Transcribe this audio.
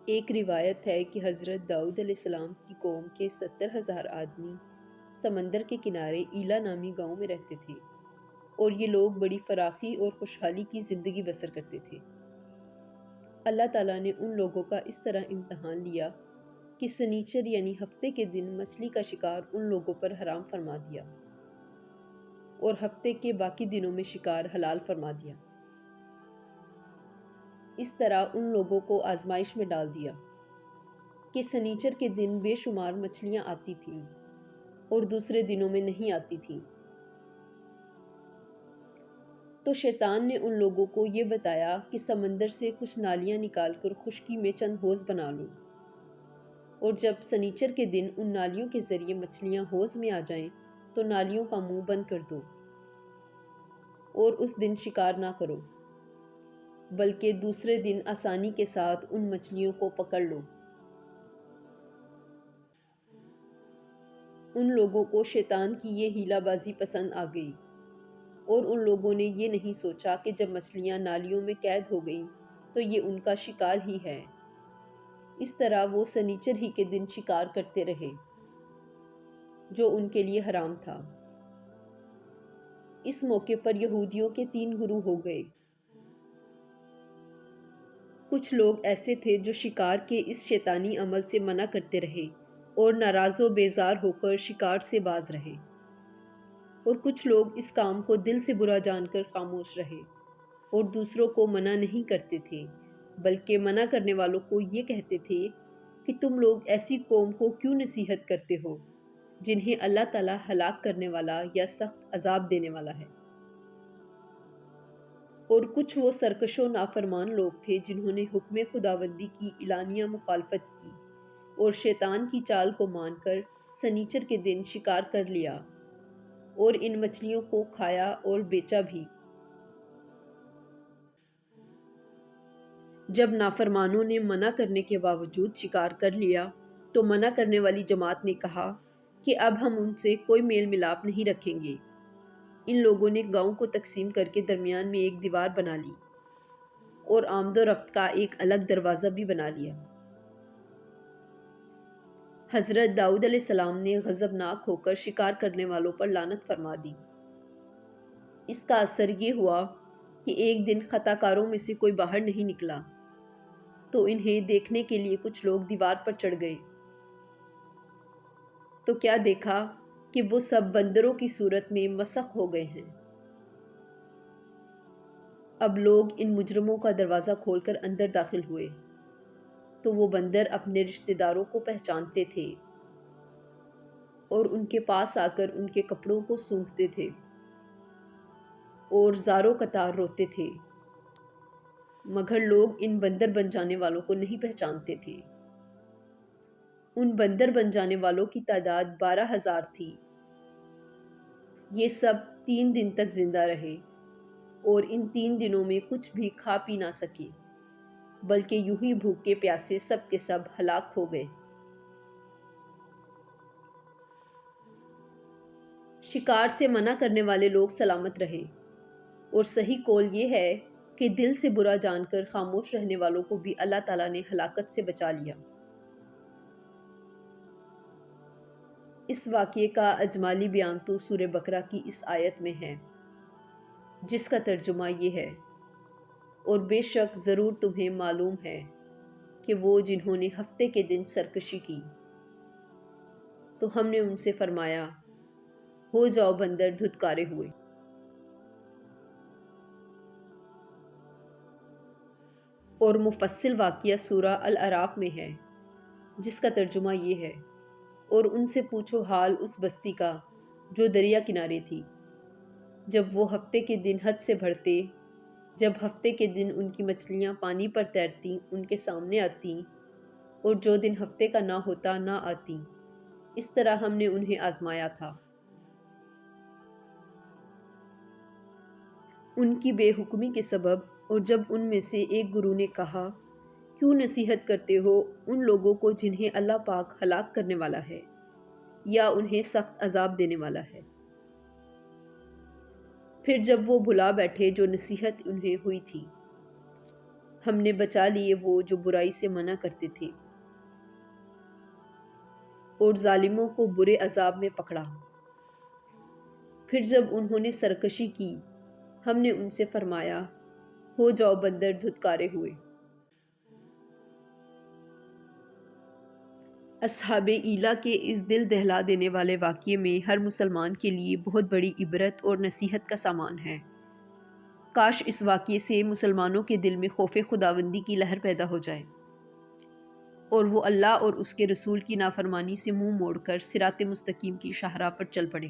ایک روایت ہے کہ حضرت داؤد علیہ السلام کی قوم کے 70,000 آدمی سمندر کے کنارے ایلا نامی گاؤں میں رہتے تھے، اور یہ لوگ بڑی فراخی اور خوشحالی کی زندگی بسر کرتے تھے۔ اللہ تعالیٰ نے ان لوگوں کا اس طرح امتحان لیا کہ سنیچر یعنی ہفتے کے دن مچھلی کا شکار ان لوگوں پر حرام فرما دیا، اور ہفتے کے باقی دنوں میں شکار حلال فرما دیا۔ اس طرح ان لوگوں کو آزمائش میں ڈال دیا کہ سنیچر کے دن بے شمار مچھلیاں آتی تھیں اور دوسرے دنوں میں نہیں آتی تھیں۔ تو شیطان نے ان لوگوں کو یہ بتایا کہ سمندر سے کچھ نالیاں نکال کر خشکی میں چند حوض بنا لو، اور جب سنیچر کے دن ان نالیوں کے ذریعے مچھلیاں حوض میں آ جائیں تو نالیوں کا منہ بند کر دو، اور اس دن شکار نہ کرو، بلکہ دوسرے دن آسانی کے ساتھ ان مچھلیوں کو پکڑ لو۔ ان لوگوں کو شیطان کی یہ ہیلہ بازی پسند آ گئی، اور ان لوگوں نے یہ نہیں سوچا کہ جب مچھلیاں نالیوں میں قید ہو گئیں تو یہ ان کا شکار ہی ہے۔ اس طرح وہ سنیچر ہی کے دن شکار کرتے رہے، جو ان کے لیے حرام تھا۔ اس موقع پر یہودیوں کے 3 گروہ ہو گئے۔ کچھ لوگ ایسے تھے جو شکار کے اس شیطانی عمل سے منع کرتے رہے اور ناراض و بیزار ہو کر شکار سے باز رہے، اور کچھ لوگ اس کام کو دل سے برا جان کر خاموش رہے اور دوسروں کو منع نہیں کرتے تھے، بلکہ منع کرنے والوں کو یہ کہتے تھے کہ تم لوگ ایسی قوم کو کیوں نصیحت کرتے ہو جنہیں اللہ تعالیٰ ہلاک کرنے والا یا سخت عذاب دینے والا ہے۔ اور کچھ وہ سرکش و نافرمان لوگ تھے جنہوں نے حکم خداوندی کی اعلانیہ مخالفت کی اور شیطان کی چال کو مان کر سنیچر کے دن شکار کر لیا اور ان مچھلیوں کو کھایا اور بیچا بھی۔ جب نافرمانوں نے منع کرنے کے باوجود شکار کر لیا تو منع کرنے والی جماعت نے کہا کہ اب ہم ان سے کوئی میل ملاپ نہیں رکھیں گے۔ ان لوگوں نے گاؤں کو تقسیم کر کے درمیان میں ایک دیوار بنا لی اور آمد و رفت کا ایک الگ دروازہ بھی بنا لیا۔ حضرت داؤد علیہ السلام نے غضبناک ہو کر شکار کرنے والوں پر لعنت فرما دی۔ اس کا اثر یہ ہوا کہ ایک دن خطا کاروں میں سے کوئی باہر نہیں نکلا، تو انہیں دیکھنے کے لیے کچھ لوگ دیوار پر چڑھ گئے، تو کیا دیکھا کہ وہ سب بندروں کی صورت میں مسخ ہو گئے ہیں۔ اب لوگ ان مجرموں کا دروازہ کھول کر اندر داخل ہوئے، تو وہ بندر اپنے رشتہ داروں کو پہچانتے تھے اور ان کے پاس آ کر ان کے کپڑوں کو سونگھتے تھے اور زاروں قطار روتے تھے، مگر لوگ ان بندر بن جانے والوں کو نہیں پہچانتے تھے۔ ان بندر بن جانے والوں کی تعداد 12,000 تھی۔ یہ سب 3 دن تک زندہ رہے اور ان 3 دنوں میں کچھ بھی کھا پی نہ سکے، بلکہ یوں ہی بھوکے پیاسے سب کے سب ہلاک ہو گئے۔ شکار سے منع کرنے والے لوگ سلامت رہے، اور صحیح قول یہ ہے کہ دل سے برا جان کر خاموش رہنے والوں کو بھی اللہ تعالیٰ نے ہلاکت سے بچا لیا۔ اس واقعے کا اجمالی بیان تو سورہ بقرہ کی اس آیت میں ہے، جس کا ترجمہ یہ ہے: اور بے شک ضرور تمہیں معلوم ہے کہ وہ جنہوں نے ہفتے کے دن سرکشی کی، تو ہم نے ان سے فرمایا ہو جاؤ بندر دھتکارے ہوئے۔ اور مفصل واقعہ سورہ الاعراف میں ہے، جس کا ترجمہ یہ ہے: اور ان سے پوچھو حال اس بستی کا جو دریا کنارے تھی، جب وہ ہفتے کے دن حد سے بڑھتے، جب ہفتے کے دن ان کی مچھلیاں پانی پر تیرتی ان کے سامنے آتی، اور جو دن ہفتے کا نہ ہوتا نہ آتی۔ اس طرح ہم نے انہیں آزمایا تھا۔ ان کی بے حکمی کے سبب، اور جب ان میں سے ایک گروہ نے کہا کیوں نصیحت کرتے ہو ان لوگوں کو جنہیں اللہ پاک ہلاک کرنے والا ہے یا انہیں سخت عذاب دینے والا ہے۔ پھر جب وہ بھلا بیٹھے جو نصیحت انہیں ہوئی تھی، ہم نے بچا لیے وہ جو برائی سے منع کرتے تھے، اور ظالموں کو برے عذاب میں پکڑا۔ پھر جب انہوں نے سرکشی کی، ہم نے ان سے فرمایا، ہو جاؤ بندر دھتکارے ہوئے۔ اصحاب ایلا کے اس دل دہلا دینے والے واقعے میں ہر مسلمان کے لیے بہت بڑی عبرت اور نصیحت کا سامان ہے۔ کاش اس واقعے سے مسلمانوں کے دل میں خوف خداوندی کی لہر پیدا ہو جائے، اور وہ اللہ اور اس کے رسول کی نافرمانی سے منہ موڑ کر صراط مستقیم کی شاہراہ پر چل پڑے۔